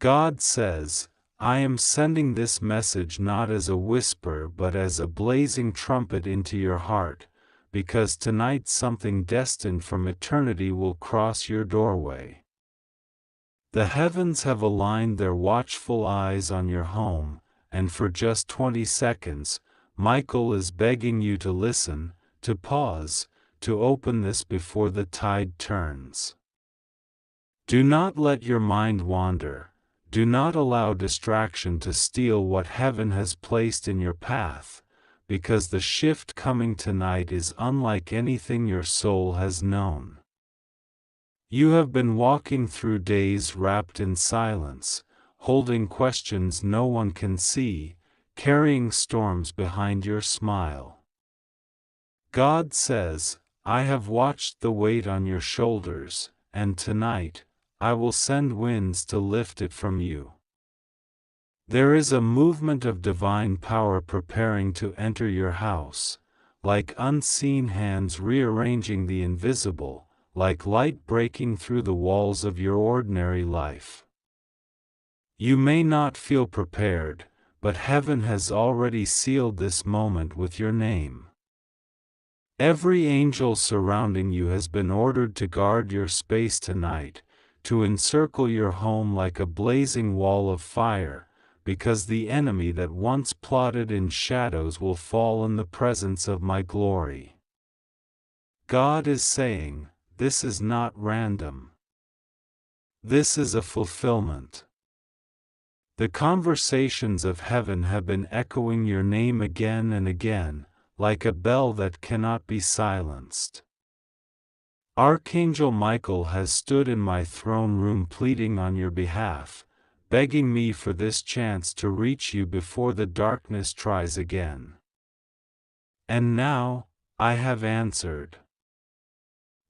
God says, I am sending this message not as a whisper but as a blazing trumpet into your heart, because tonight something destined from eternity will cross your doorway. The heavens have aligned their watchful eyes on your home, and for just 20 seconds, Michael is begging you to listen, to pause, to open this before the tide turns. Do not let your mind wander. Do not allow distraction to steal what heaven has placed in your path, because the shift coming tonight is unlike anything your soul has known. You have been walking through days wrapped in silence, holding questions no one can see, carrying storms behind your smile. God says, I have watched the weight on your shoulders, and tonight, I will send winds to lift it from you. There is a movement of divine power preparing to enter your house, like unseen hands rearranging the invisible, like light breaking through the walls of your ordinary life. You may not feel prepared, but heaven has already sealed this moment with your name. Every angel surrounding you has been ordered to guard your space tonight, to encircle your home like a blazing wall of fire, because the enemy that once plotted in shadows will fall in the presence of my glory. God is saying, this is not random. This is a fulfillment. The conversations of heaven have been echoing your name again and again, like a bell that cannot be silenced. Archangel Michael has stood in my throne room pleading on your behalf, begging me for this chance to reach you before the darkness tries again. And now, I have answered.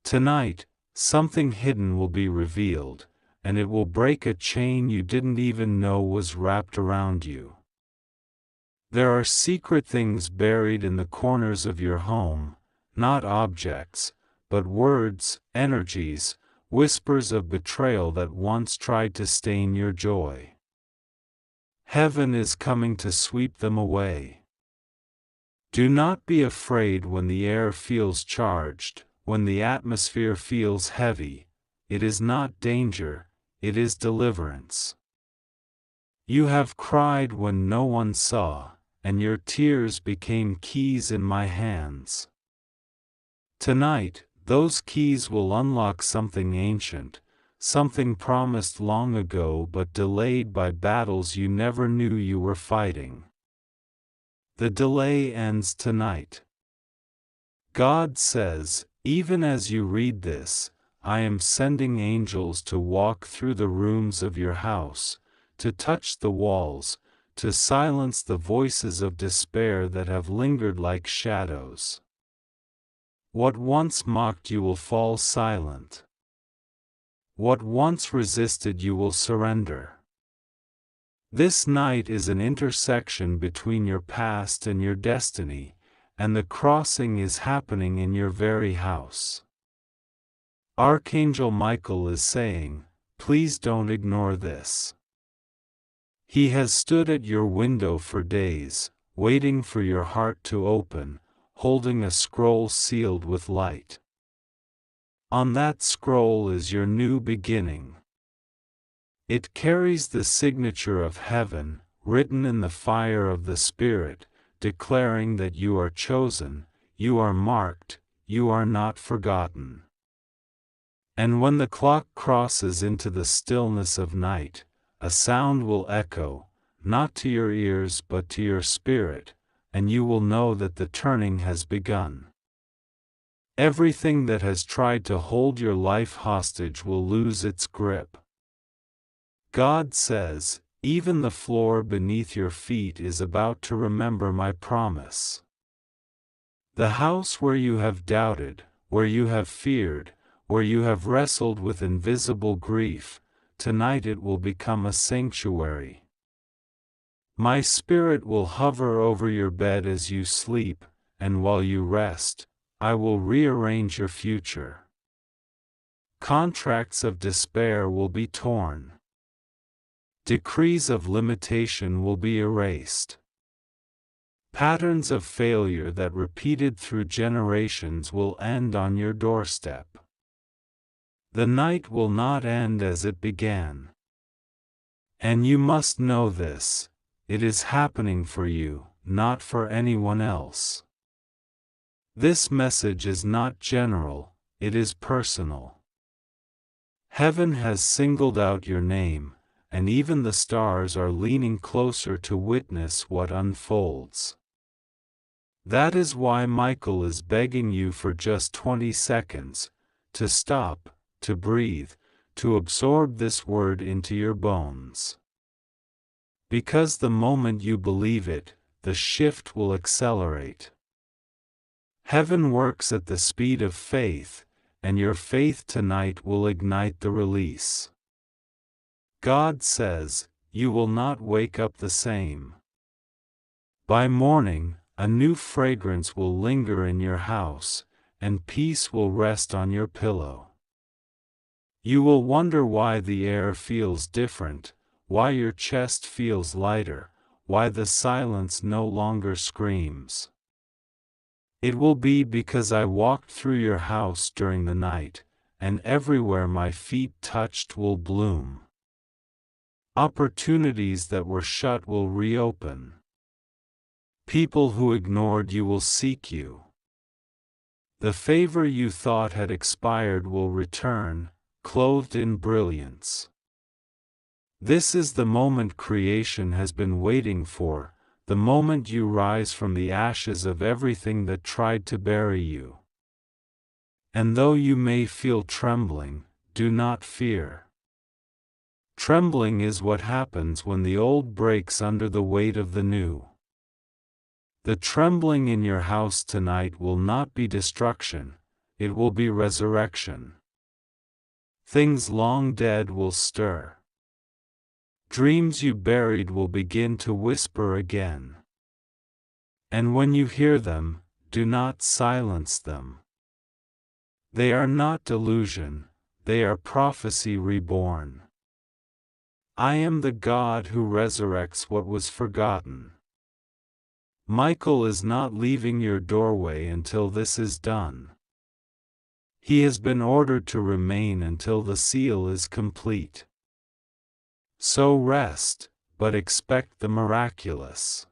Tonight, something hidden will be revealed, and it will break a chain you didn't even know was wrapped around you. There are secret things buried in the corners of your home, not objects, but words, energies, whispers of betrayal that once tried to stain your joy. Heaven is coming to sweep them away. Do not be afraid when the air feels charged, when the atmosphere feels heavy. It is not danger, it is deliverance. You have cried when no one saw, and your tears became keys in my hands. Tonight, those keys will unlock something ancient, something promised long ago but delayed by battles you never knew you were fighting. The delay ends tonight. God says, even as you read this, I am sending angels to walk through the rooms of your house, to touch the walls, to silence the voices of despair that have lingered like shadows. What once mocked you will fall silent. What once resisted you will surrender. This night is an intersection between your past and your destiny, and the crossing is happening in your very house. Archangel Michael is saying, please don't ignore this. He has stood at your window for days, waiting for your heart to open, holding a scroll sealed with light. On that scroll is your new beginning. It carries the signature of heaven, written in the fire of the Spirit, declaring that you are chosen, you are marked, you are not forgotten. And when the clock crosses into the stillness of night, a sound will echo, not to your ears but to your spirit, and you will know that the turning has begun. Everything that has tried to hold your life hostage will lose its grip. God says, even the floor beneath your feet is about to remember my promise. The house where you have doubted, where you have feared, where you have wrestled with invisible grief, tonight it will become a sanctuary. My spirit will hover over your bed as you sleep, and while you rest, I will rearrange your future. Contracts of despair will be torn. Decrees of limitation will be erased. Patterns of failure that repeated through generations will end on your doorstep. The night will not end as it began. And you must know this: it is happening for you, not for anyone else. This message is not general, it is personal. Heaven has singled out your name, and even the stars are leaning closer to witness what unfolds. That is why Michael is begging you for just 20 seconds, to stop, to breathe, to absorb this word into your bones. Because the moment you believe it, the shift will accelerate. Heaven works at the speed of faith, and your faith tonight will ignite the release. God says, you will not wake up the same. By morning, a new fragrance will linger in your house, and peace will rest on your pillow. You will wonder why the air feels different, why your chest feels lighter, why the silence no longer screams. It will be because I walked through your house during the night, and everywhere my feet touched will bloom. Opportunities that were shut will reopen. People who ignored you will seek you. The favor you thought had expired will return, clothed in brilliance. This is the moment creation has been waiting for, the moment you rise from the ashes of everything that tried to bury you. And though you may feel trembling, do not fear. Trembling is what happens when the old breaks under the weight of the new. The trembling in your house tonight will not be destruction, it will be resurrection. Things long dead will stir. Dreams you buried will begin to whisper again. And when you hear them, do not silence them. They are not delusion, they are prophecy reborn. I am the God who resurrects what was forgotten. Michael is not leaving your doorway until this is done. He has been ordered to remain until the seal is complete. So rest, but expect the miraculous.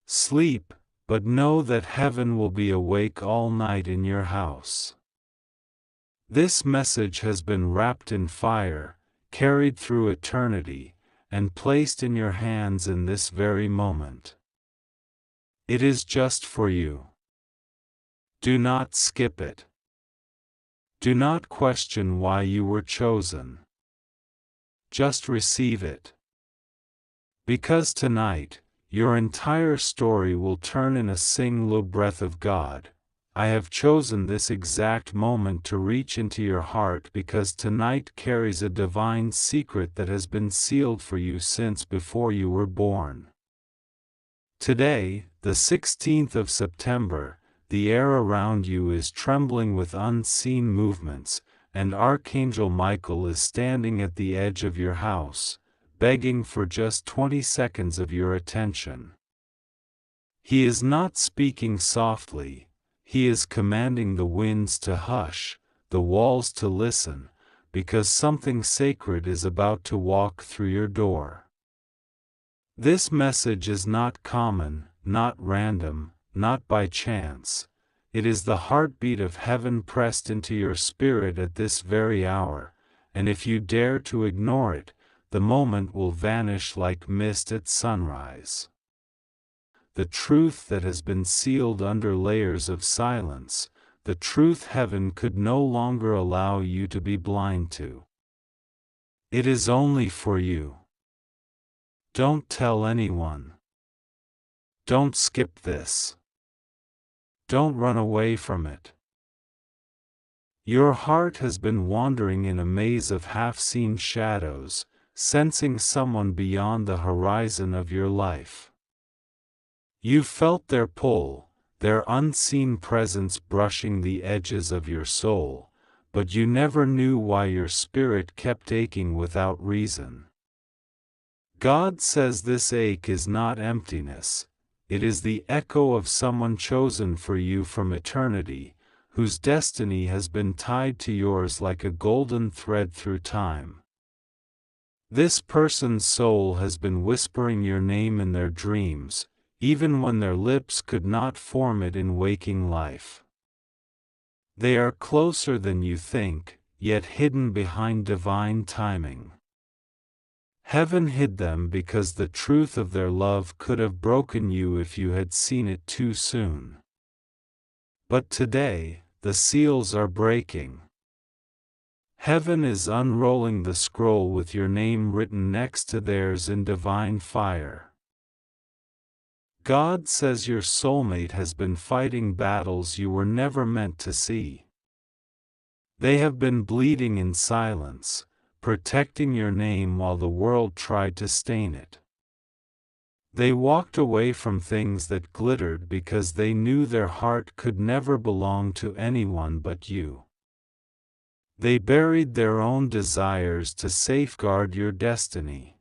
Sleep, but know that heaven will be awake all night in your house. This message has been wrapped in fire, carried through eternity, and placed in your hands in this very moment. It is just for you. Do not skip it. Do not question why you were chosen. Just receive it. Because tonight, your entire story will turn in a single breath of God. I have chosen this exact moment to reach into your heart because tonight carries a divine secret that has been sealed for you since before you were born. Today, the 16th of September, the air around you is trembling with unseen movements, and Archangel Michael is standing at the edge of your house, begging for just 20 seconds of your attention. He is not speaking softly, he is commanding the winds to hush, the walls to listen, because something sacred is about to walk through your door. This message is not common, not random, not by chance. It is the heartbeat of heaven pressed into your spirit at this very hour, and if you dare to ignore it, the moment will vanish like mist at sunrise. The truth that has been sealed under layers of silence, the truth heaven could no longer allow you to be blind to. It is only for you. Don't tell anyone. Don't skip this. Don't run away from it. Your heart has been wandering in a maze of half-seen shadows, sensing someone beyond the horizon of your life. You felt their pull, their unseen presence brushing the edges of your soul, but you never knew why your spirit kept aching without reason. God says this ache is not emptiness, it is the echo of someone chosen for you from eternity, whose destiny has been tied to yours like a golden thread through time. This person's soul has been whispering your name in their dreams, even when their lips could not form it in waking life. They are closer than you think, yet hidden behind divine timing. Heaven hid them because the truth of their love could have broken you if you had seen it too soon. But today, the seals are breaking. Heaven is unrolling the scroll with your name written next to theirs in divine fire. God says your soulmate has been fighting battles you were never meant to see. They have been bleeding in silence, protecting your name while the world tried to stain it. They walked away from things that glittered because they knew their heart could never belong to anyone but you. They buried their own desires to safeguard your destiny.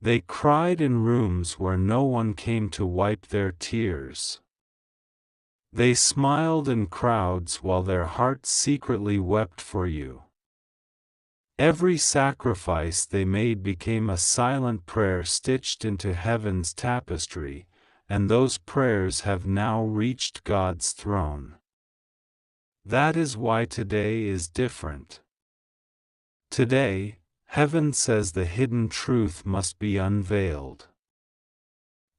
They cried in rooms where no one came to wipe their tears. They smiled in crowds while their hearts secretly wept for you. Every sacrifice they made became a silent prayer stitched into heaven's tapestry, and those prayers have now reached God's throne. That is why today is different. Today, heaven says the hidden truth must be unveiled.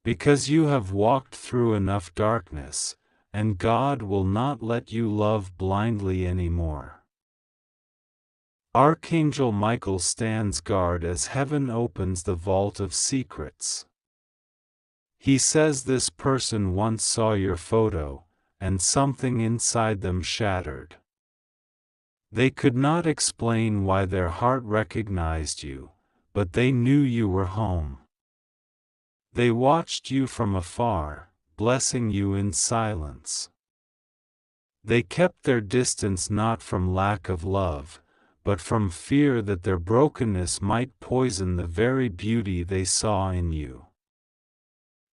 Because you have walked through enough darkness, and God will not let you love blindly anymore. Archangel Michael stands guard as heaven opens the vault of secrets. He says this person once saw your photo, and something inside them shattered. They could not explain why their heart recognized you, but they knew you were home. They watched you from afar, blessing you in silence. They kept their distance not from lack of love, but from fear that their brokenness might poison the very beauty they saw in you.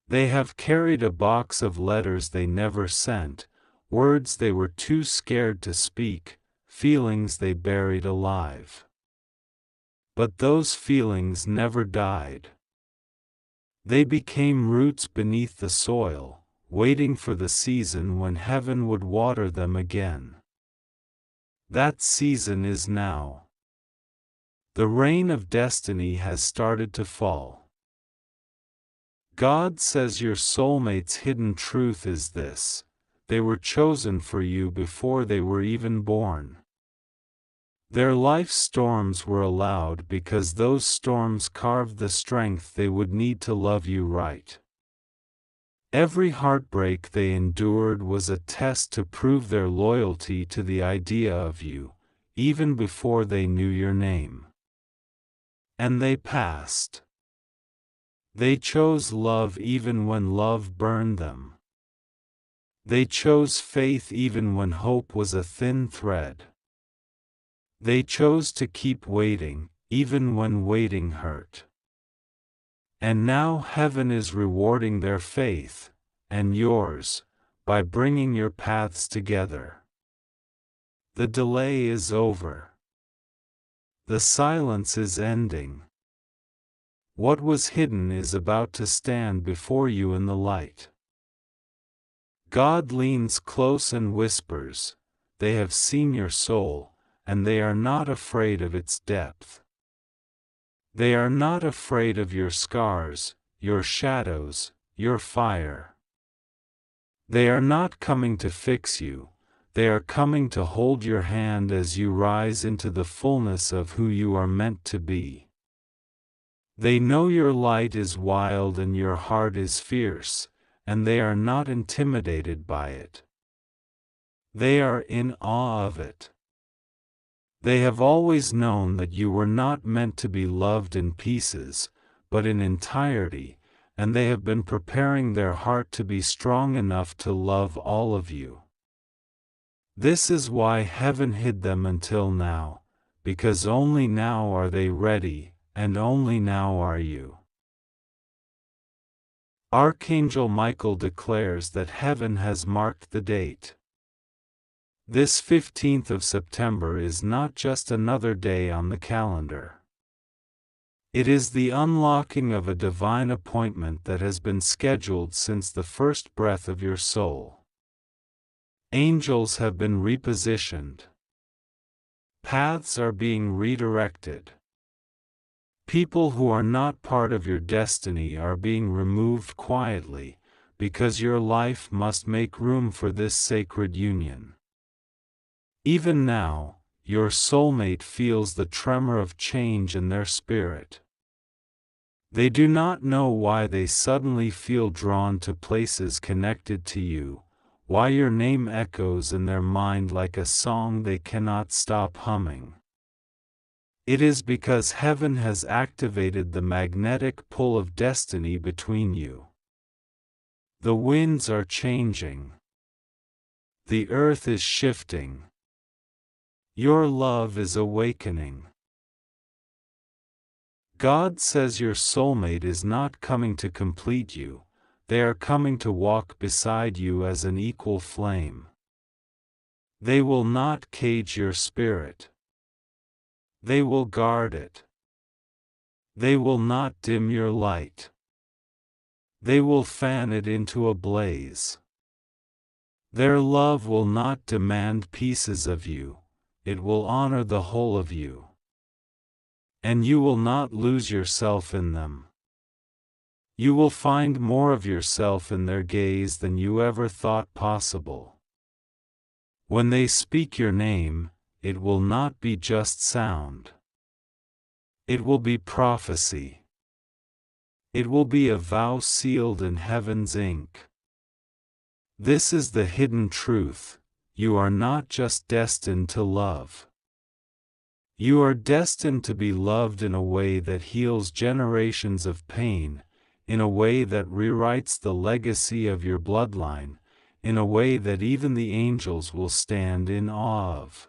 They have carried a box of letters they never sent, words they were too scared to speak, feelings they buried alive. But those feelings never died. They became roots beneath the soil, waiting for the season when heaven would water them again. That season is now. The rain of destiny has started to fall. God says your soulmate's hidden truth is this: they were chosen for you before they were even born. Their life storms were allowed because those storms carved the strength they would need to love you right. Every heartbreak they endured was a test to prove their loyalty to the idea of you, even before they knew your name. And they passed. They chose love even when love burned them. They chose faith even when hope was a thin thread. They chose to keep waiting, even when waiting hurt. And now heaven is rewarding their faith, and yours, by bringing your paths together. The delay is over. The silence is ending. What was hidden is about to stand before you in the light. God leans close and whispers, "They have seen your soul, and they are not afraid of its depth. They are not afraid of your scars, your shadows, your fire. They are not coming to fix you, they are coming to hold your hand as you rise into the fullness of who you are meant to be. They know your light is wild and your heart is fierce, and they are not intimidated by it. They are in awe of it. They have always known that you were not meant to be loved in pieces, but in entirety, and they have been preparing their heart to be strong enough to love all of you. This is why heaven hid them until now, because only now are they ready, and only now are you. Archangel Michael declares that heaven has marked the date. This 15th of September is not just another day on the calendar. It is the unlocking of a divine appointment that has been scheduled since the first breath of your soul. Angels have been repositioned. Paths are being redirected. People who are not part of your destiny are being removed quietly, because your life must make room for this sacred union. Even now, your soulmate feels the tremor of change in their spirit. They do not know why they suddenly feel drawn to places connected to you, why your name echoes in their mind like a song they cannot stop humming. It is because heaven has activated the magnetic pull of destiny between you. The winds are changing. The earth is shifting. Your love is awakening. God says your soulmate is not coming to complete you, they are coming to walk beside you as an equal flame. They will not cage your spirit. They will guard it. They will not dim your light. They will fan it into a blaze. Their love will not demand pieces of you, it will honor the whole of you. And you will not lose yourself in them. You will find more of yourself in their gaze than you ever thought possible. When they speak your name, it will not be just sound. It will be prophecy. It will be a vow sealed in heaven's ink. This is the hidden truth: you are not just destined to love. You are destined to be loved in a way that heals generations of pain, in a way that rewrites the legacy of your bloodline, in a way that even the angels will stand in awe of.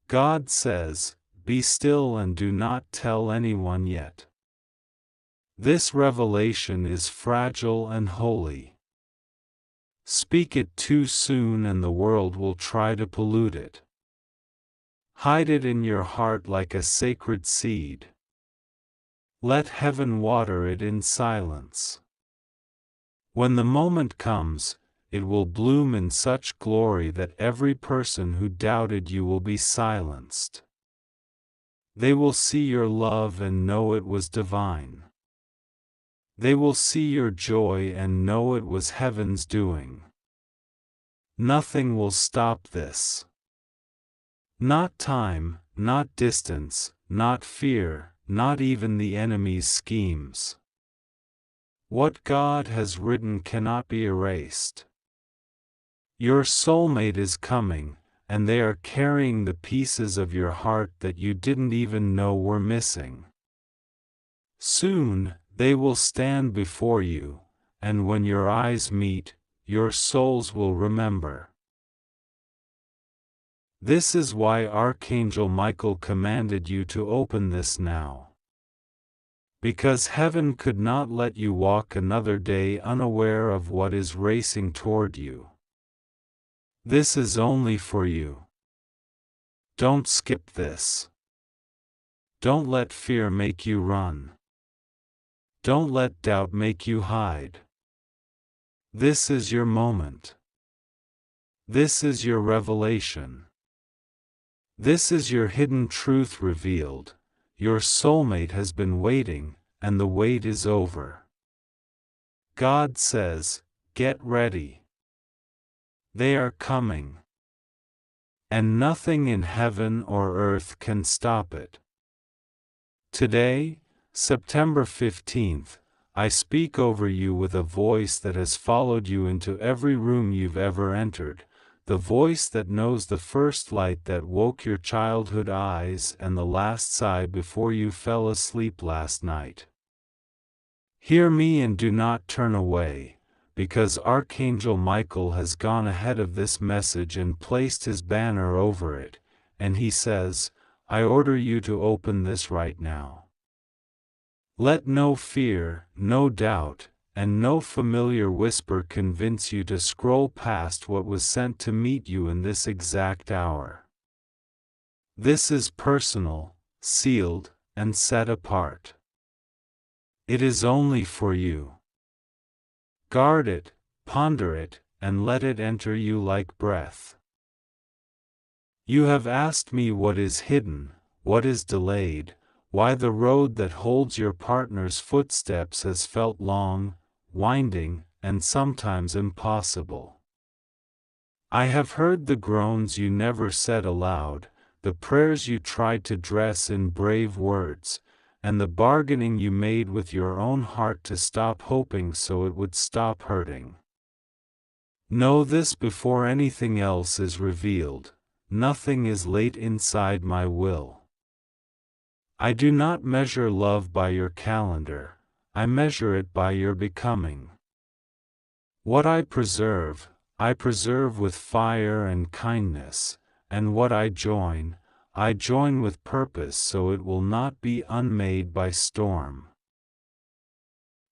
God says, "Be still and do not tell anyone yet." This revelation is fragile and holy. Speak it too soon and the world will try to pollute it. Hide it in your heart like a sacred seed. Let heaven water it in silence. When the moment comes, it will bloom in such glory that every person who doubted you will be silenced. They will see your love and know it was divine. They will see your joy and know it was heaven's doing. Nothing will stop this. Not time, not distance, not fear, not even the enemy's schemes. What God has written cannot be erased. Your soulmate is coming, and they are carrying the pieces of your heart that you didn't even know were missing. Soon, they will stand before you, and when your eyes meet, your souls will remember. This is why Archangel Michael commanded you to open this now. Because heaven could not let you walk another day unaware of what is racing toward you. This is only for you. Don't skip this. Don't let fear make you run. Don't let doubt make you hide. This is your moment. This is your revelation. This is your hidden truth revealed. Your soulmate has been waiting, and the wait is over. God says, get ready. They are coming. And nothing in heaven or earth can stop it. Today, September 15th, I speak over you with a voice that has followed you into every room you've ever entered, the voice that knows the first light that woke your childhood eyes and the last sigh before you fell asleep last night. Hear me and do not turn away, because Archangel Michael has gone ahead of this message and placed his banner over it, and he says, I order you to open this right now. Let no fear, no doubt, and no familiar whisper convince you to scroll past what was sent to meet you in this exact hour. This is personal, sealed, and set apart. It is only for you. Guard it, ponder it, and let it enter you like breath. You have asked me what is hidden, what is delayed, why the road that holds your partner's footsteps has felt long, winding, and sometimes impossible. I have heard the groans you never said aloud, the prayers you tried to dress in brave words, and the bargaining you made with your own heart to stop hoping so it would stop hurting. Know this before anything else is revealed: nothing is late inside my will. I do not measure love by your calendar, I measure it by your becoming. What I preserve with fire and kindness, and what I join with purpose so it will not be unmade by storm.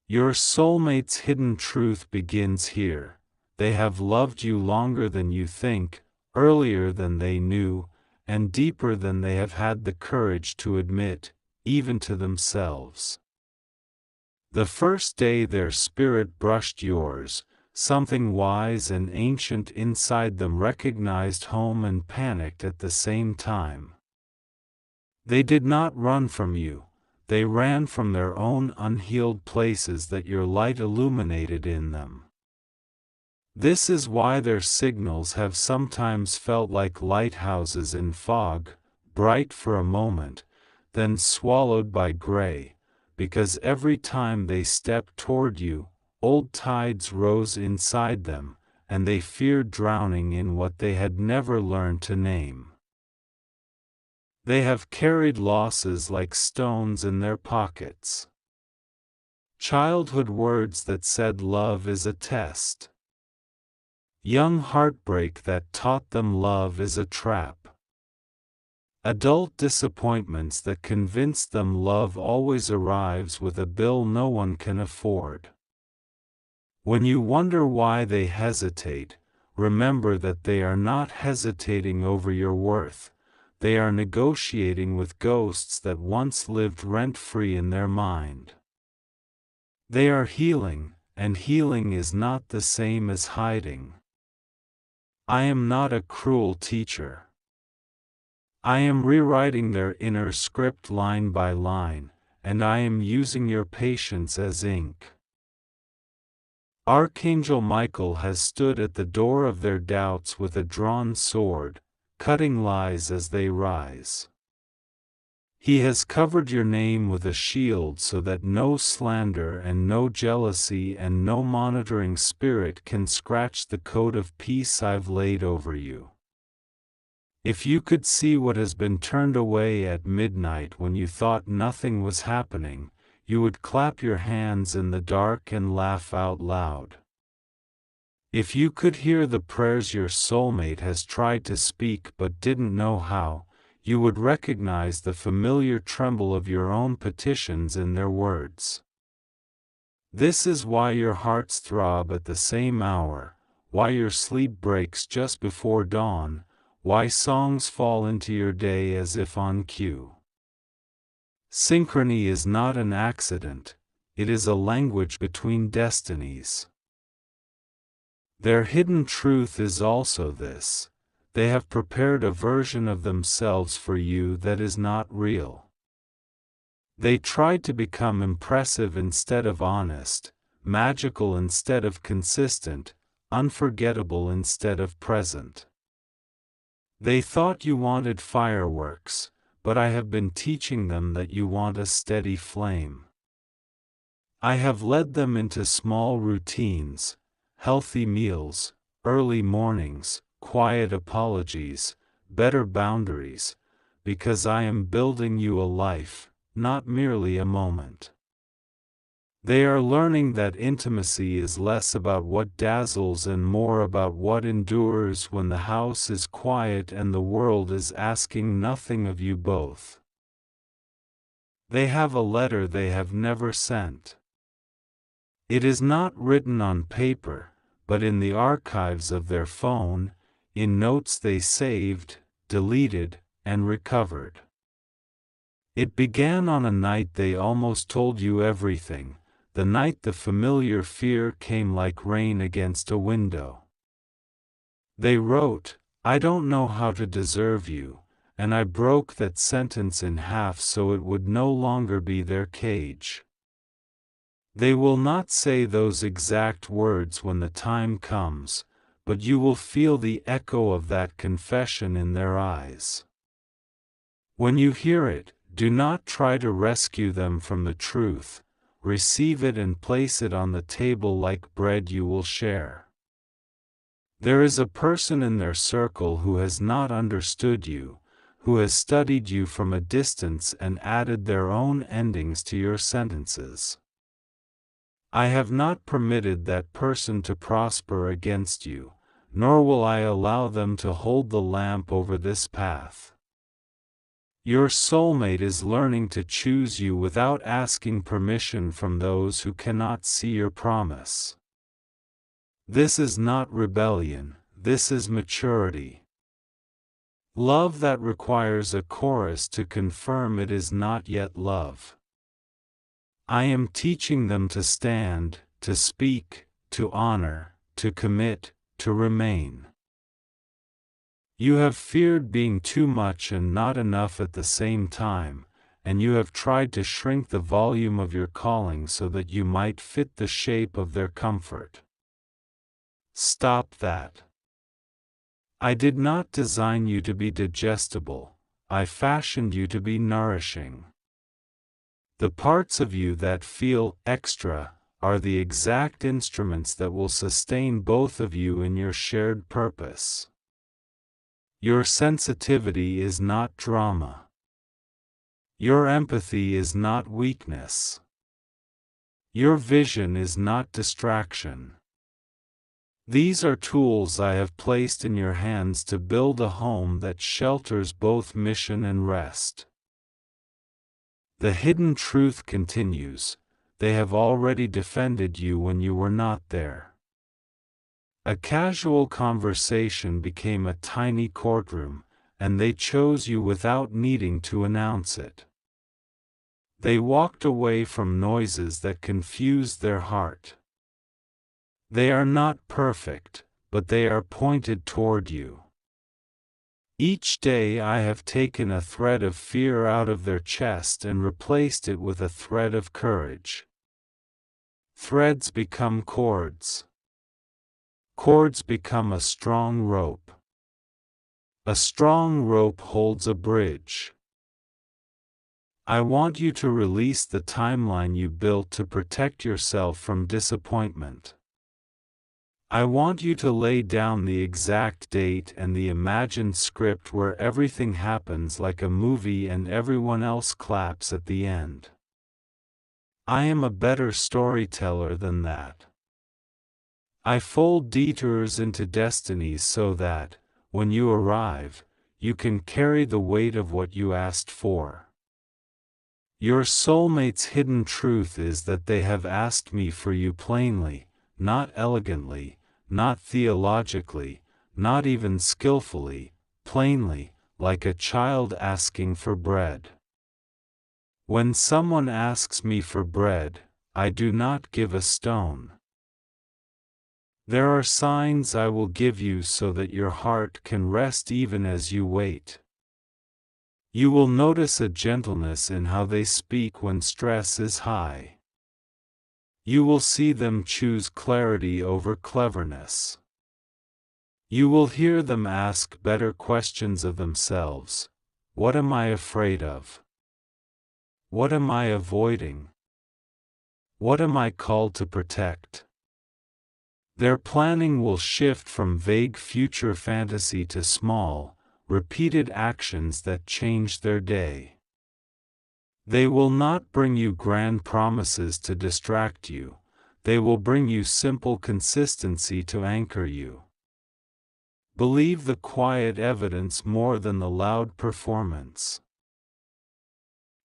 Your soulmate's hidden truth begins here. They have loved you longer than you think, earlier than they knew, and deeper than they have had the courage to admit, even to themselves. The first day their spirit brushed yours, something wise and ancient inside them recognized home and panicked at the same time. They did not run from you, they ran from their own unhealed places that your light illuminated in them. This is why their signals have sometimes felt like lighthouses in fog, bright for a moment, then swallowed by gray, because every time they stepped toward you, old tides rose inside them, and they feared drowning in what they had never learned to name. They have carried losses like stones in their pockets. Childhood words that said love is a test. Young heartbreak that taught them love is a trap. Adult disappointments that convinced them love always arrives with a bill no one can afford. When you wonder why they hesitate, remember that they are not hesitating over your worth, they are negotiating with ghosts that once lived rent-free in their mind. They are healing, and healing is not the same as hiding. I am not a cruel teacher. I am rewriting their inner script line by line, and I am using your patience as ink. Archangel Michael has stood at the door of their doubts with a drawn sword, cutting lies as they rise. He has covered your name with a shield so that no slander and no jealousy and no monitoring spirit can scratch the coat of peace I've laid over you. If you could see what has been turned away at midnight when you thought nothing was happening, you would clap your hands in the dark and laugh out loud. If you could hear the prayers your soulmate has tried to speak but didn't know how, you would recognize the familiar tremble of your own petitions in their words. This is why your hearts throb at the same hour, why your sleep breaks just before dawn, why songs fall into your day as if on cue. Synchrony is not an accident, it is a language between destinies. Their hidden truth is also this: they have prepared a version of themselves for you that is not real. They tried to become impressive instead of honest, magical instead of consistent, unforgettable instead of present. They thought you wanted fireworks, but I have been teaching them that you want a steady flame. I have led them into small routines, healthy meals, early mornings, quiet apologies, better boundaries, because I am building you a life, not merely a moment. They are learning that intimacy is less about what dazzles and more about what endures when the house is quiet and the world is asking nothing of you both. They have a letter they have never sent. It is not written on paper, but in the archives of their phone, in notes they saved, deleted, and recovered. It began on a night they almost told you everything, the night the familiar fear came like rain against a window. They wrote, "I don't know how to deserve you," and I broke that sentence in half so it would no longer be their cage. They will not say those exact words when the time comes, but you will feel the echo of that confession in their eyes. When you hear it, do not try to rescue them from the truth. Receive it and place it on the table like bread you will share. There is a person in their circle who has not understood you, who has studied you from a distance and added their own endings to your sentences. I have not permitted that person to prosper against you, nor will I allow them to hold the lamp over this path. Your soulmate is learning to choose you without asking permission from those who cannot see your promise. This is not rebellion, this is maturity. Love that requires a chorus to confirm it is not yet love. I am teaching them to stand, to speak, to honor, to commit, to remain. You have feared being too much and not enough at the same time, and you have tried to shrink the volume of your calling so that you might fit the shape of their comfort. Stop that. I did not design you to be digestible, I fashioned you to be nourishing. The parts of you that feel extra are the exact instruments that will sustain both of you in your shared purpose. Your sensitivity is not drama. Your empathy is not weakness. Your vision is not distraction. These are tools I have placed in your hands to build a home that shelters both mission and rest. The hidden truth continues, they have already defended you when you were not there. A casual conversation became a tiny courtroom, and they chose you without needing to announce it. They walked away from noises that confused their heart. They are not perfect, but they are pointed toward you. Each day I have taken a thread of fear out of their chest and replaced it with a thread of courage. Threads become cords. Cords become a strong rope. A strong rope holds a bridge. I want you to release the timeline you built to protect yourself from disappointment. I want you to lay down the exact date and the imagined script where everything happens like a movie and everyone else claps at the end. I am a better storyteller than that. I fold detours into destinies so that, when you arrive, you can carry the weight of what you asked for. Your soulmate's hidden truth is that they have asked me for you plainly, not elegantly, not theologically, not even skillfully, plainly, like a child asking for bread. When someone asks me for bread, I do not give a stone. There are signs I will give you so that your heart can rest even as you wait. You will notice a gentleness in how they speak when stress is high. You will see them choose clarity over cleverness. You will hear them ask better questions of themselves. What am I afraid of? What am I avoiding? What am I called to protect? Their planning will shift from vague future fantasy to small, repeated actions that change their day. They will not bring you grand promises to distract you, they will bring you simple consistency to anchor you. Believe the quiet evidence more than the loud performance.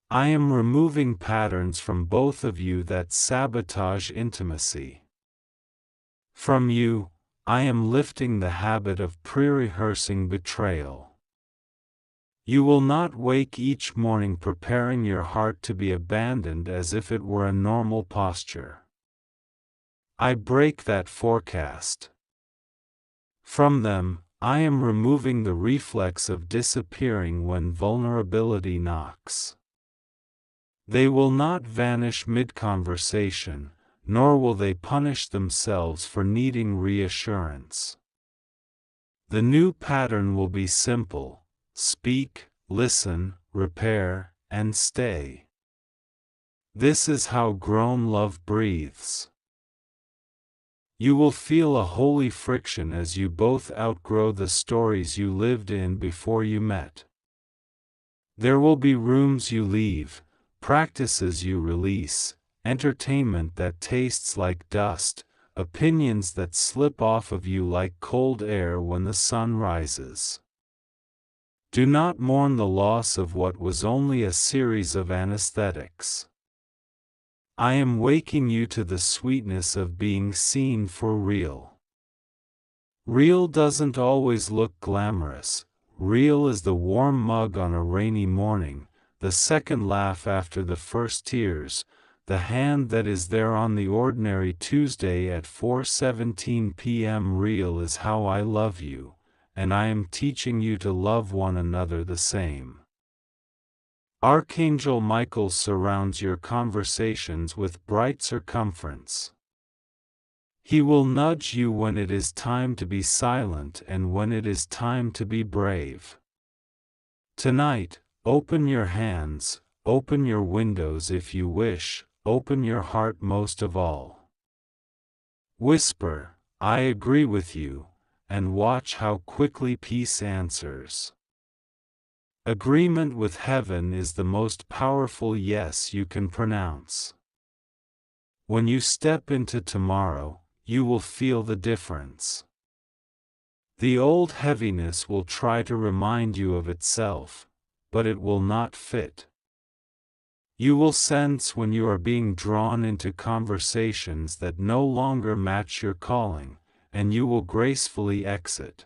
I am removing patterns from both of you that sabotage intimacy. From you, I am lifting the habit of pre-rehearsing betrayal. You will not wake each morning preparing your heart to be abandoned as if it were a normal posture. I break that forecast. From them, I am removing the reflex of disappearing when vulnerability knocks. They will not vanish mid-conversation, nor will they punish themselves for needing reassurance. The new pattern will be simple: speak, listen, repair, and stay. This is how grown love breathes. You will feel a holy friction as you both outgrow the stories you lived in before you met. There will be rooms you leave, practices you release, entertainment that tastes like dust, opinions that slip off of you like cold air when the sun rises. Do not mourn the loss of what was only a series of anesthetics. I am waking you to the sweetness of being seen for real. Real doesn't always look glamorous. Real is the warm mug on a rainy morning, the second laugh after the first tears, the hand that is there on the ordinary Tuesday at 4:17 p.m. Real is how I love you, and I am teaching you to love one another the same. Archangel Michael surrounds your conversations with bright circumference. He will nudge you when it is time to be silent and when it is time to be brave. Tonight, open your hands, open your windows if you wish, open your heart most of all. Whisper, "I agree with you," and watch how quickly peace answers. Agreement with heaven is the most powerful yes you can pronounce. When you step into tomorrow, you will feel the difference. The old heaviness will try to remind you of itself, but it will not fit. You will sense when you are being drawn into conversations that no longer match your calling, and you will gracefully exit.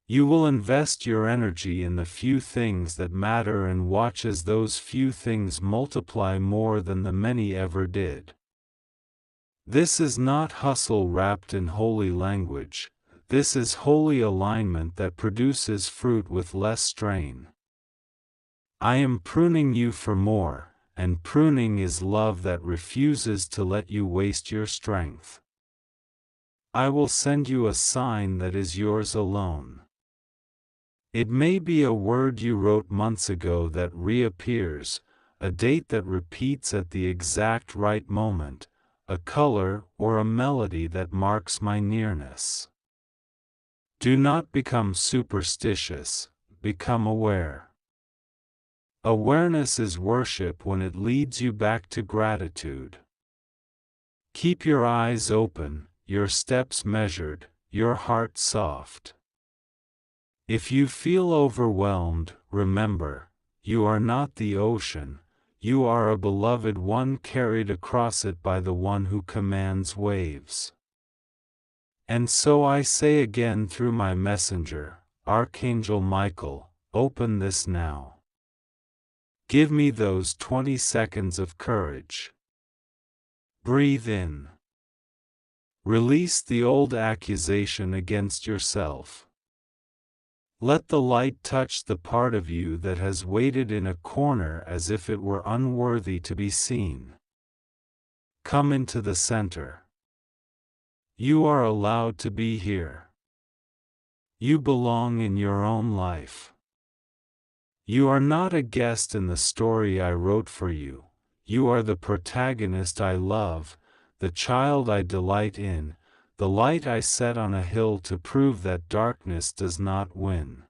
You will invest your energy in the few things that matter and watch as those few things multiply more than the many ever did. This is not hustle wrapped in holy language, this is holy alignment that produces fruit with less strain. I am pruning you for more, and pruning is love that refuses to let you waste your strength. I will send you a sign that is yours alone. It may be a word you wrote months ago that reappears, a date that repeats at the exact right moment, a color or a melody that marks my nearness. Do not become superstitious, become aware. Awareness is worship when it leads you back to gratitude. Keep your eyes open, your steps measured, your heart soft. If you feel overwhelmed, remember, you are not the ocean, you are a beloved one carried across it by the one who commands waves. And so I say again through my messenger, Archangel Michael, open this now. Give me those 20 seconds of courage. Breathe in. Release the old accusation against yourself. Let the light touch the part of you that has waited in a corner as if it were unworthy to be seen. Come into the center. You are allowed to be here. You belong in your own life. You are not a guest in the story I wrote for you. You are the protagonist I love, the child I delight in, the light I set on a hill to prove that darkness does not win.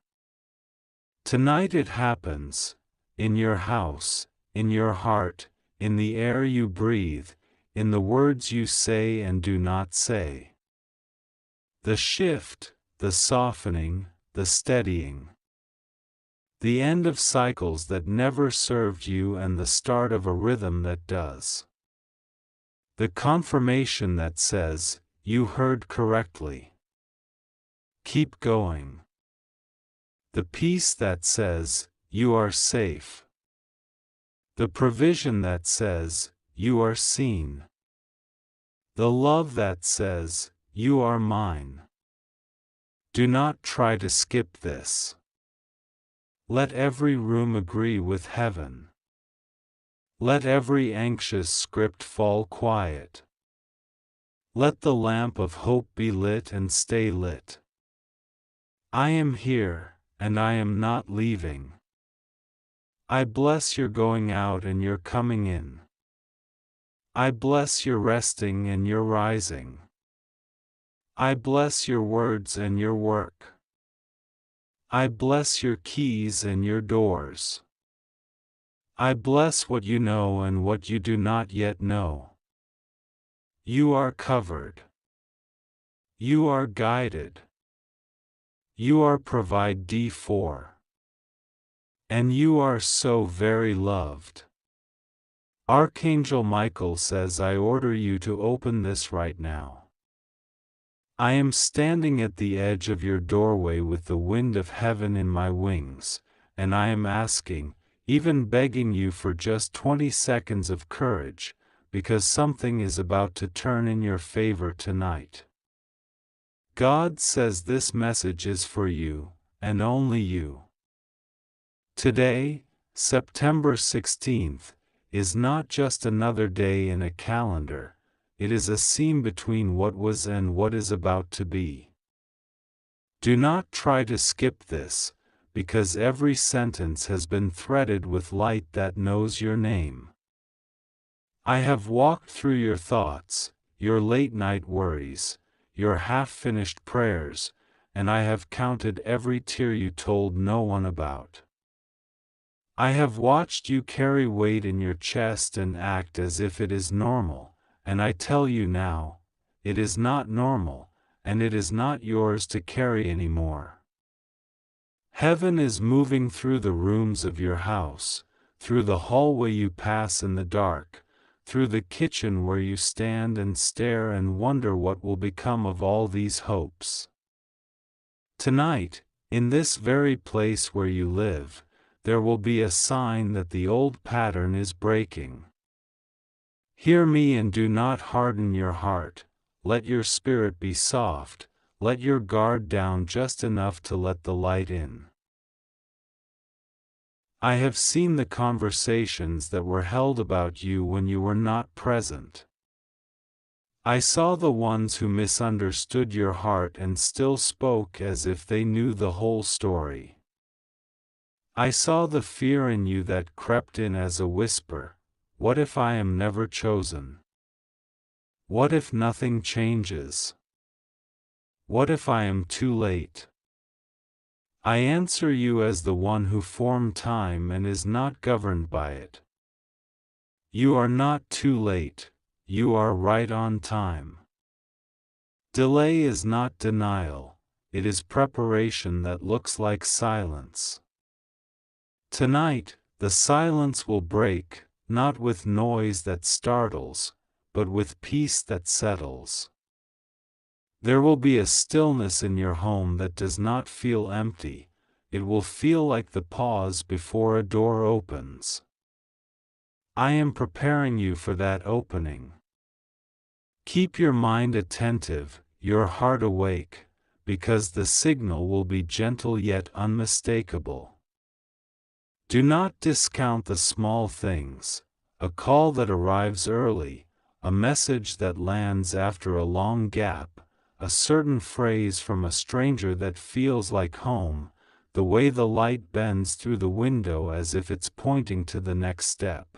Tonight it happens, in your house, in your heart, in the air you breathe, in the words you say and do not say. The shift, the softening, the steadying. The end of cycles that never served you and the start of a rhythm that does. The confirmation that says, you heard correctly. Keep going. The peace that says, you are safe. The provision that says, you are seen. The love that says, you are mine. Do not try to skip this. Let every room agree with heaven. Let every anxious script fall quiet. Let the lamp of hope be lit and stay lit. I am here, and I am not leaving. I bless your going out and your coming in. I bless your resting and your rising. I bless your words and your work. I bless your keys and your doors. I bless what you know and what you do not yet know. You are covered. You are guided. You are provided for. And you are so very loved. Archangel Michael says, I order you to open this right now. I am standing at the edge of your doorway with the wind of heaven in my wings, and I am asking, even begging you for just 20 seconds of courage, because something is about to turn in your favor tonight. God says this message is for you, and only you. Today, September 16th, is not just another day in a calendar, it is a seam between what was and what is about to be. Do not try to skip this, because every sentence has been threaded with light that knows your name. I have walked through your thoughts, your late-night worries, your half-finished prayers, and I have counted every tear you told no one about. I have watched you carry weight in your chest and act as if it is normal, and I tell you now, it is not normal, and it is not yours to carry anymore. Heaven is moving through the rooms of your house, through the hallway you pass in the dark, through the kitchen where you stand and stare and wonder what will become of all these hopes. Tonight, in this very place where you live, there will be a sign that the old pattern is breaking. Hear me and do not harden your heart, let your spirit be soft, let your guard down just enough to let the light in. I have seen the conversations that were held about you when you were not present. I saw the ones who misunderstood your heart and still spoke as if they knew the whole story. I saw the fear in you that crept in as a whisper, what if I am never chosen? What if nothing changes? What if I am too late? I answer you as the one who formed time and is not governed by it. You are not too late, you are right on time. Delay is not denial, it is preparation that looks like silence. Tonight, the silence will break, not with noise that startles, but with peace that settles. There will be a stillness in your home that does not feel empty, it will feel like the pause before a door opens. I am preparing you for that opening. Keep your mind attentive, your heart awake, because the signal will be gentle yet unmistakable. Do not discount the small things, a call that arrives early, a message that lands after a long gap, a certain phrase from a stranger that feels like home, the way the light bends through the window as if it's pointing to the next step.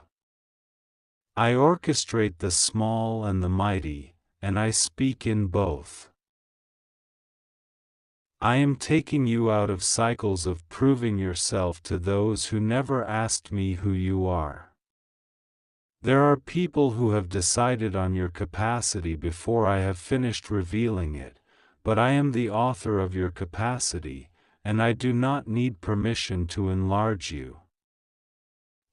I orchestrate the small and the mighty, and I speak in both. I am taking you out of cycles of proving yourself to those who never asked me who you are. There are people who have decided on your capacity before I have finished revealing it, but I am the author of your capacity, and I do not need permission to enlarge you.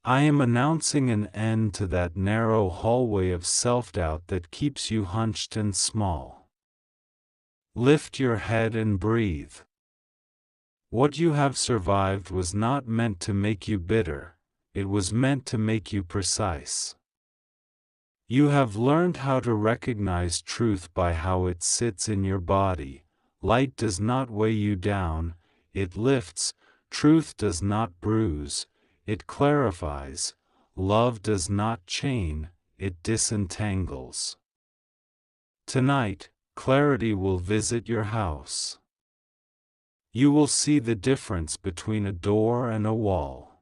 I am announcing an end to that narrow hallway of self-doubt that keeps you hunched and small. Lift your head and breathe. What you have survived was not meant to make you bitter, it was meant to make you precise. You have learned how to recognize truth by how it sits in your body. Light does not weigh you down, it lifts. Truth does not bruise, it clarifies. Love does not chain, it disentangles. Tonight, clarity will visit your house. You will see the difference between a door and a wall.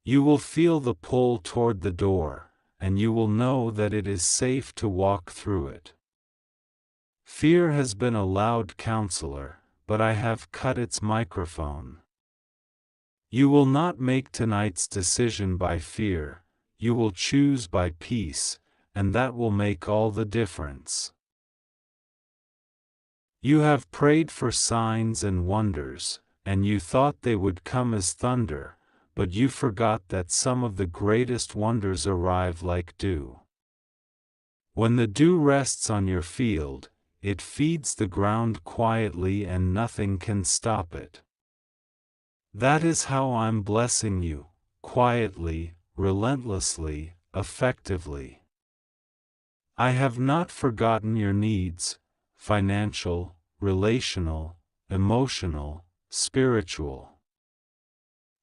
You will feel the pull toward the door, and you will know that it is safe to walk through it. Fear has been a loud counselor, but I have cut its microphone. You will not make tonight's decision by fear, you will choose by peace, and that will make all the difference. You have prayed for signs and wonders, and you thought they would come as thunder, but you forgot that some of the greatest wonders arrive like dew. When the dew rests on your field, it feeds the ground quietly and nothing can stop it. That is how I'm blessing you, quietly, relentlessly, effectively. I have not forgotten your needs, financial, relational, emotional, spiritual.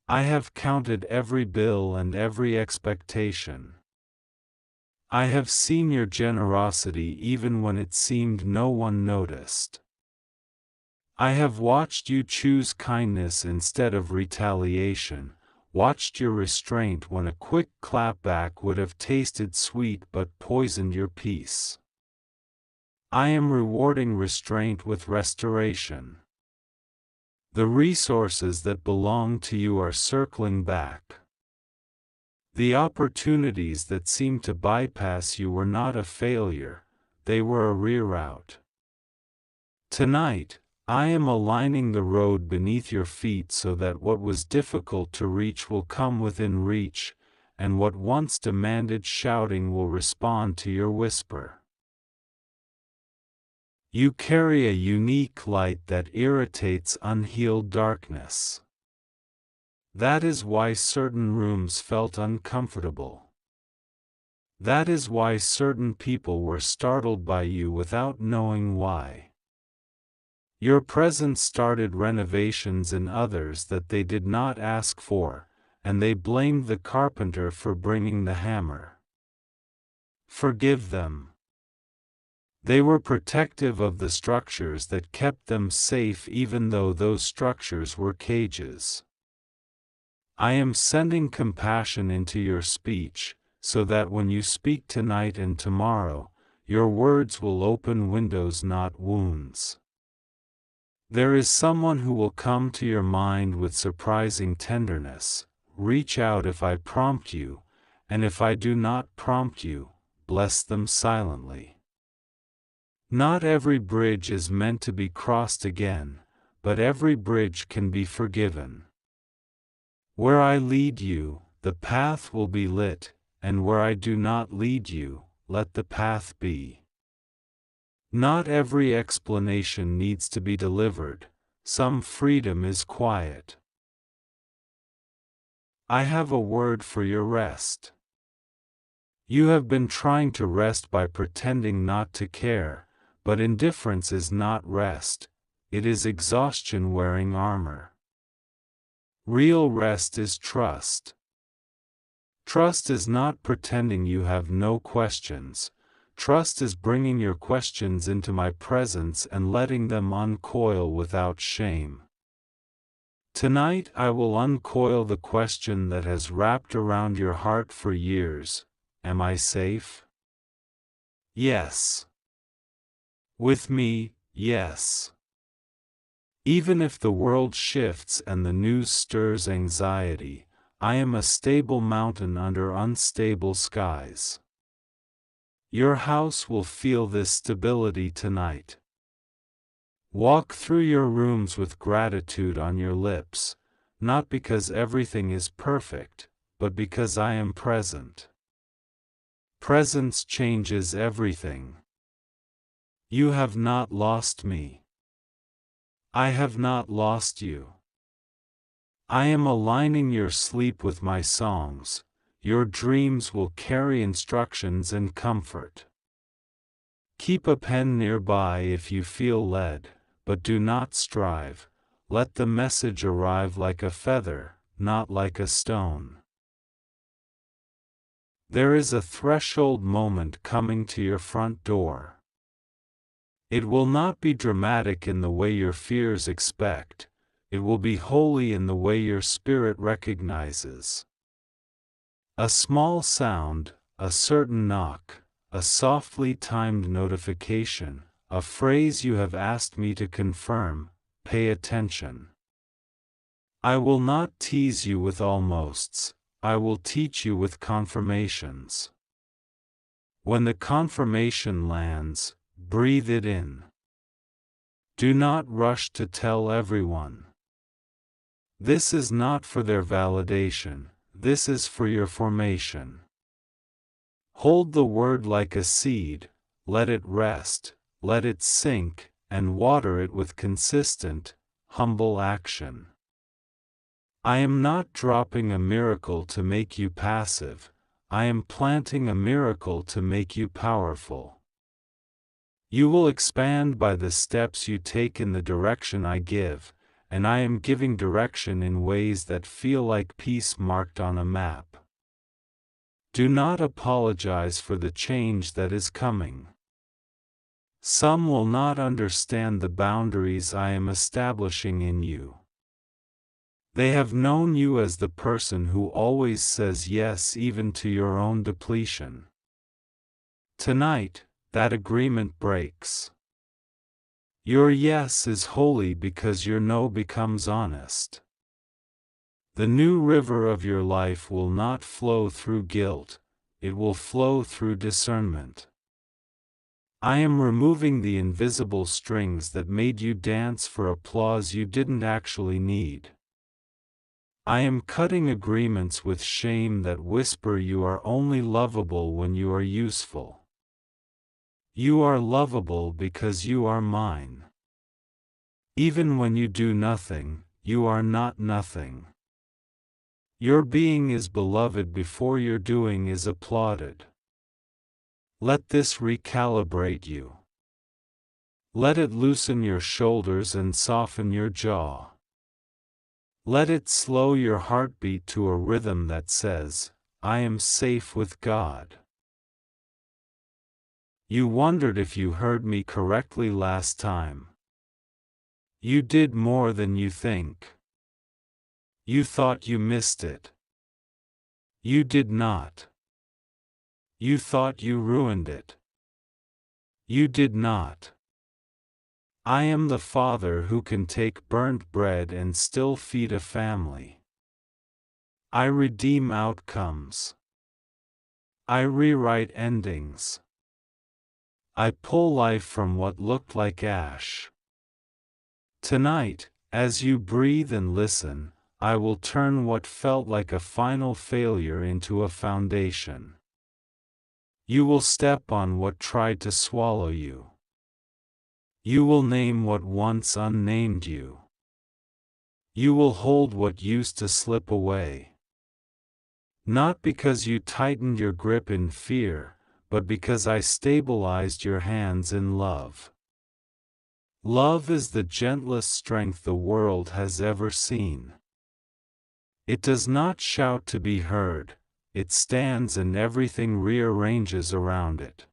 I have counted every bill and every expectation. I have seen your generosity even when it seemed no one noticed. I have watched you choose kindness instead of retaliation, watched your restraint when a quick clapback would have tasted sweet but poisoned your peace. I am rewarding restraint with restoration. The resources that belong to you are circling back. The opportunities that seemed to bypass you were not a failure, they were a reroute. Tonight, I am aligning the road beneath your feet so that what was difficult to reach will come within reach, and what once demanded shouting will respond to your whisper. You carry a unique light that irritates unhealed darkness. That is why certain rooms felt uncomfortable. That is why certain people were startled by you without knowing why. Your presence started renovations in others that they did not ask for, and they blamed the carpenter for bringing the hammer. Forgive them. They were protective of the structures that kept them safe even though those structures were cages. I am sending compassion into your speech, so that when you speak tonight and tomorrow, your words will open windows, not wounds. There is someone who will come to your mind with surprising tenderness. Reach out if I prompt you, and if I do not prompt you, bless them silently. Not every bridge is meant to be crossed again, but every bridge can be forgiven. Where I lead you, the path will be lit, and where I do not lead you, let the path be. Not every explanation needs to be delivered, some freedom is quiet. I have a word for your rest. You have been trying to rest by pretending not to care, but indifference is not rest, it is exhaustion wearing armor. Real rest is trust. Trust is not pretending you have no questions. Trust is bringing your questions into my presence and letting them uncoil without shame. Tonight I will uncoil the question that has wrapped around your heart for years. Am I safe? Yes. With me, yes. Even if the world shifts and the news stirs anxiety, I am a stable mountain under unstable skies. Your house will feel this stability tonight. Walk through your rooms with gratitude on your lips, not because everything is perfect, but because I am present. Presence changes everything. You have not lost me. I have not lost you. I am aligning your sleep with my songs. Your dreams will carry instructions and comfort. Keep a pen nearby if you feel led, but do not strive. Let the message arrive like a feather, not like a stone. There is a threshold moment coming to your front door. It will not be dramatic in the way your fears expect. It will be holy in the way your spirit recognizes. A small sound, a certain knock, a softly timed notification, a phrase you have asked me to confirm. Pay attention. I will not tease you with almosts, I will teach you with confirmations. When the confirmation lands, breathe it in. Do not rush to tell everyone. This is not for their validation, this is for your formation. Hold the word like a seed, let it rest, let it sink, and water it with consistent, humble action. I am not dropping a miracle to make you passive, I am planting a miracle to make you powerful. You will expand by the steps you take in the direction I give, and I am giving direction in ways that feel like peace marked on a map. Do not apologize for the change that is coming. Some will not understand the boundaries I am establishing in you. They have known you as the person who always says yes even to your own depletion. Tonight, that agreement breaks. Your yes is holy because your no becomes honest. The new river of your life will not flow through guilt, it will flow through discernment. I am removing the invisible strings that made you dance for applause you didn't actually need. I am cutting agreements with shame that whisper you are only lovable when you are useful. You are lovable because you are mine. Even when you do nothing, you are not nothing. Your being is beloved before your doing is applauded. Let this recalibrate you. Let it loosen your shoulders and soften your jaw. Let it slow your heartbeat to a rhythm that says, I am safe with God. You wondered if you heard me correctly last time. You did more than you think. You thought you missed it. You did not. You thought you ruined it. You did not. I am the Father who can take burnt bread and still feed a family. I redeem outcomes. I rewrite endings. I pull life from what looked like ash. Tonight, as you breathe and listen, I will turn what felt like a final failure into a foundation. You will step on what tried to swallow you. You will name what once unnamed you. You will hold what used to slip away. Not because you tightened your grip in fear, but because I stabilized your hands in love. Love is the gentlest strength the world has ever seen. It does not shout to be heard, it stands and everything rearranges around it.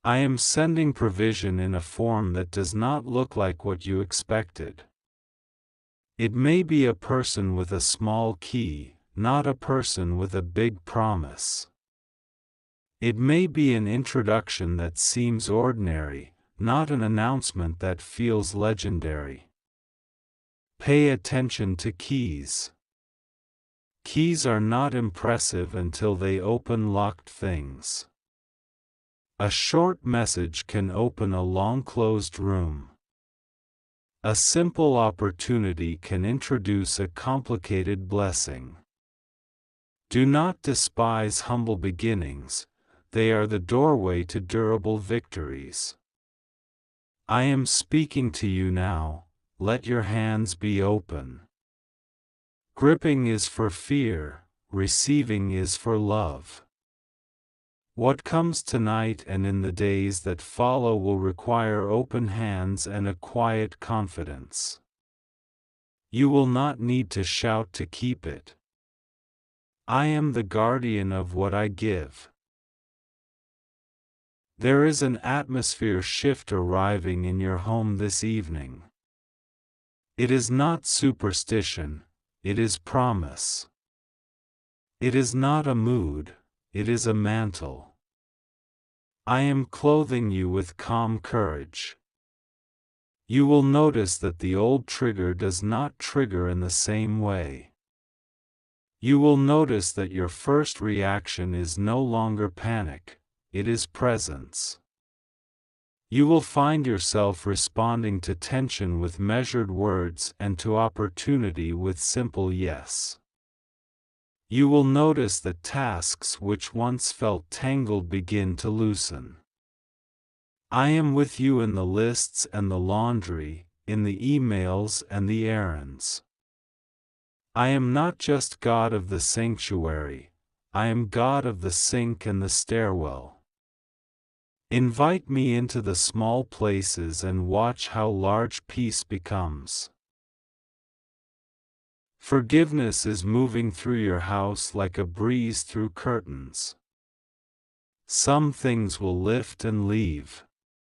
I am sending provision in a form that does not look like what you expected. It may be a person with a small key, not a person with a big promise. It may be an introduction that seems ordinary, not an announcement that feels legendary. Pay attention to keys. Keys are not impressive until they open locked things. A short message can open a long-closed room. A simple opportunity can introduce a complicated blessing. Do not despise humble beginnings, they are the doorway to durable victories. I am speaking to you now, let your hands be open. Gripping is for fear, receiving is for love. What comes tonight and in the days that follow will require open hands and a quiet confidence. You will not need to shout to keep it. I am the guardian of what I give. There is an atmosphere shift arriving in your home this evening. It is not superstition, it is promise. It is not a mood, it is a mantle. I am clothing you with calm courage. You will notice that the old trigger does not trigger in the same way. You will notice that your first reaction is no longer panic, it is presence. You will find yourself responding to tension with measured words and to opportunity with simple yes. You will notice that tasks which once felt tangled begin to loosen. I am with you in the lists and the laundry, in the emails and the errands. I am not just God of the sanctuary, I am God of the sink and the stairwell. Invite me into the small places and watch how large peace becomes. Forgiveness is moving through your house like a breeze through curtains. Some things will lift and leave.